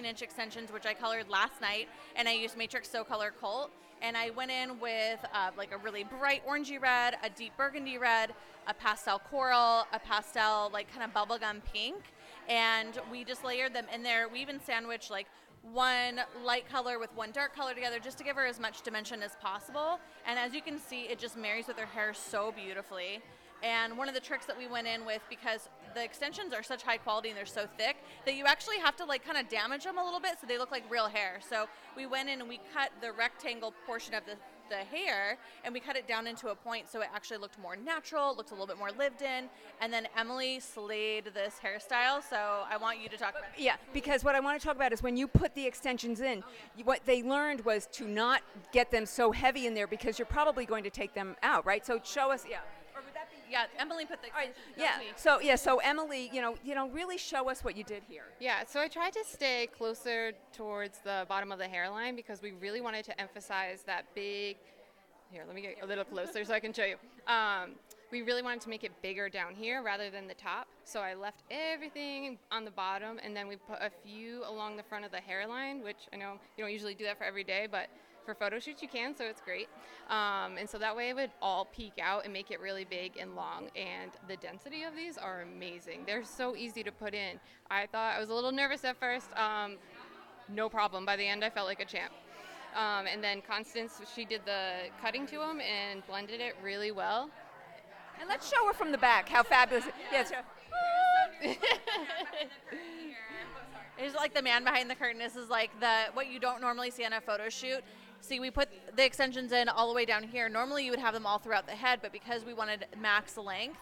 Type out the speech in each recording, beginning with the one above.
18-inch extensions, which I colored last night, and I used Matrix So Color Colt. And I went in with like a really bright orangey red, a deep burgundy red, a pastel coral, a pastel like kind of bubblegum pink, and we just layered them in there. We even sandwiched like one light color with one dark color together just to give her as much dimension as possible. And as you can see, it just marries with her hair so beautifully. And one of the tricks that we went in with, because the extensions are such high quality and they're so thick, that you actually have to like kind of damage them a little bit so they look like real hair. So we went in and we cut the rectangle portion of the hair, and we cut it down into a point so it actually looked more natural, looked a little bit more lived in. And then Emily slayed this hairstyle, so I want you to talk about it. Yeah, because what I want to talk about is when you put the extensions in, what they learned was to not get them so heavy in there because you're probably going to take them out, right? So show us, yeah. Yeah, Emily put the extensions. So Emily, really show us what you did here. Yeah, so I tried to stay closer towards the bottom of the hairline because we really wanted to emphasize that big. Here, let me get a little closer so I can show you. We really wanted to make it bigger down here rather than the top. So I left everything on the bottom, and then we put a few along the front of the hairline, which I know you don't usually do that for every day, but for photo shoots you can, so it's great. And so that way it would all peek out and make it really big and long. And the density of these are amazing. They're so easy to put in. I was a little nervous at first. No problem. By the end, I felt like a champ. And then Constance, she did the cutting to them and blended it really well. And let's show her from the back how fabulous it is. Yeah, It's like the man behind the curtain. This is like what you don't normally see on a photo shoot. See, we put the extensions in all the way down here. Normally you would have them all throughout the head, but because we wanted max length,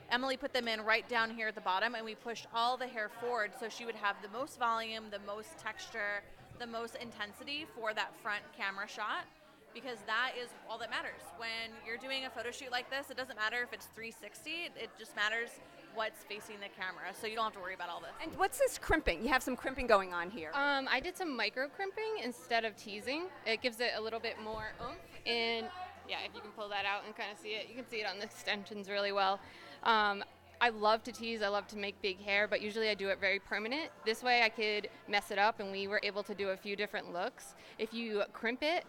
Emily put them in right down here at the bottom, and we pushed all the hair forward so she would have the most volume, the most texture, the most intensity for that front camera shot, because that is all that matters. When you're doing a photo shoot like this, it doesn't matter if it's 360, it just matters what's facing the camera, so you don't have to worry about all this. And what's this crimping? You have some crimping going on here. I did some micro crimping instead of teasing. It gives it a little bit more oomph. And yeah, if you can pull that out and kind of see it, you can see it on the extensions really well. I love to tease, I love to make big hair, but usually I do it very permanent. This way I could mess it up, and we were able to do a few different looks. If you crimp it,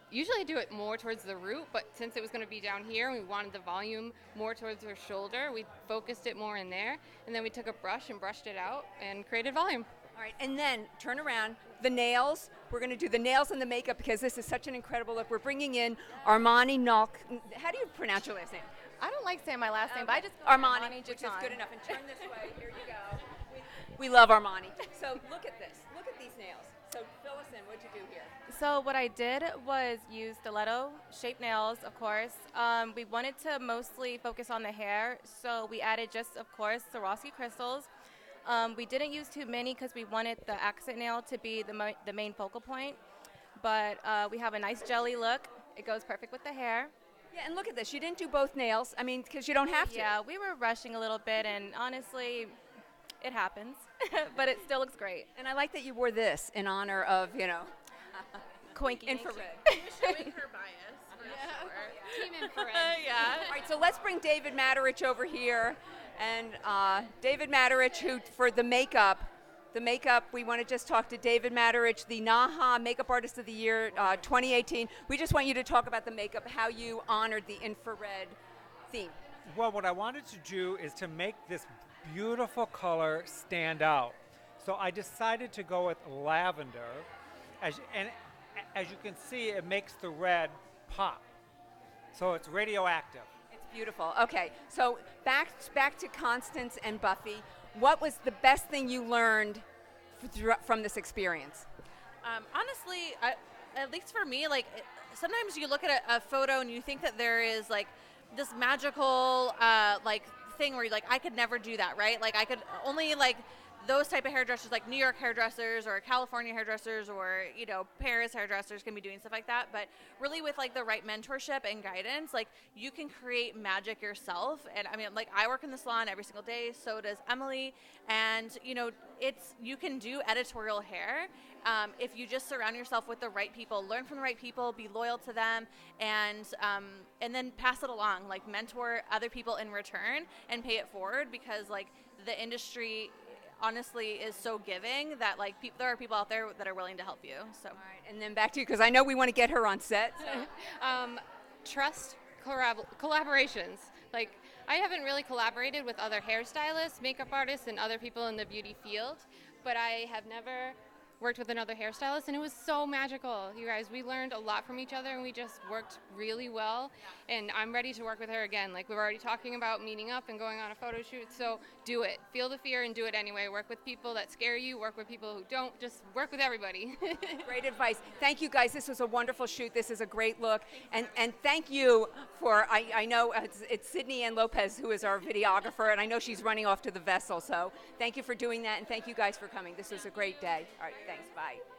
usually I do it more towards the root, but since it was going to be down here and we wanted the volume more towards her shoulder, we focused it more in there, and then we took a brush and brushed it out and created volume. All right, and then turn around. The nails, we're going to do the nails and the makeup because this is such an incredible look. We're bringing in Armani Nalk. How do you pronounce your last name? I don't like saying my last name, but I just Armani, which is good enough. And turn this way. Here you go. We love Armani. So look at this. Look at these nails. So fill us in. What'd you do here? So what I did was use stiletto-shaped nails, of course. We wanted to mostly focus on the hair, so we added just, of course, Swarovski crystals. We didn't use too many because we wanted the accent nail to be the main focal point. But we have a nice jelly look. It goes perfect with the hair. Yeah, and look at this. You didn't do both nails. I mean, because you don't have to. Yeah, we were rushing a little bit, and honestly, it happens. But it still looks great. And I like that you wore this in honor of, Coinky infrared. Showing her bias, for sure. Team infrared. Yeah. All right, so let's bring David Maderich over here. And David Maderich, who, for the makeup, we want to just talk to David Maderich, the NAHA Makeup Artist of the Year 2018. We just want you to talk about the makeup, how you honored the infrared theme. Well, what I wanted to do is to make this beautiful color stand out. So I decided to go with lavender. As you can see, it makes the red pop. So it's radioactive. It's beautiful. Okay, so back to Constance and Buffy. What was the best thing you learned from this experience? Honestly, at least for me, sometimes you look at a photo and you think that there is this magical thing where you're like, I could never do that, right? Like I could only those type of hairdressers, like New York hairdressers or California hairdressers or Paris hairdressers can be doing stuff like that. But really with the right mentorship and guidance, you can create magic yourself. And I mean, I work in the salon every single day, so does Emily, and you can do editorial hair if you just surround yourself with the right people, learn from the right people, be loyal to them, and then pass it along, mentor other people in return and pay it forward, because the industry, honestly is so giving that like there are people out there that are willing to help you. So. All right, and then back to you, because I know we want to get her on set. So. Trust collaborations. Like, I haven't really collaborated with other hairstylists, makeup artists, and other people in the beauty field, but I have never worked with another hairstylist, and it was so magical. You guys, we learned a lot from each other, and we just worked really well, and I'm ready to work with her again. Like, we were already talking about meeting up and going on a photo shoot, so do it. Feel the fear and do it anyway. Work with people that scare you, work with people who don't, just work with everybody. Great advice. Thank you, guys. This was a wonderful shoot. This is a great look, and thank you for, I know it's Sydney Ann Lopez who is our videographer, and I know she's running off to the vessel, so thank you for doing that, and thank you guys for coming. This was a great day. All right, thanks. Bye.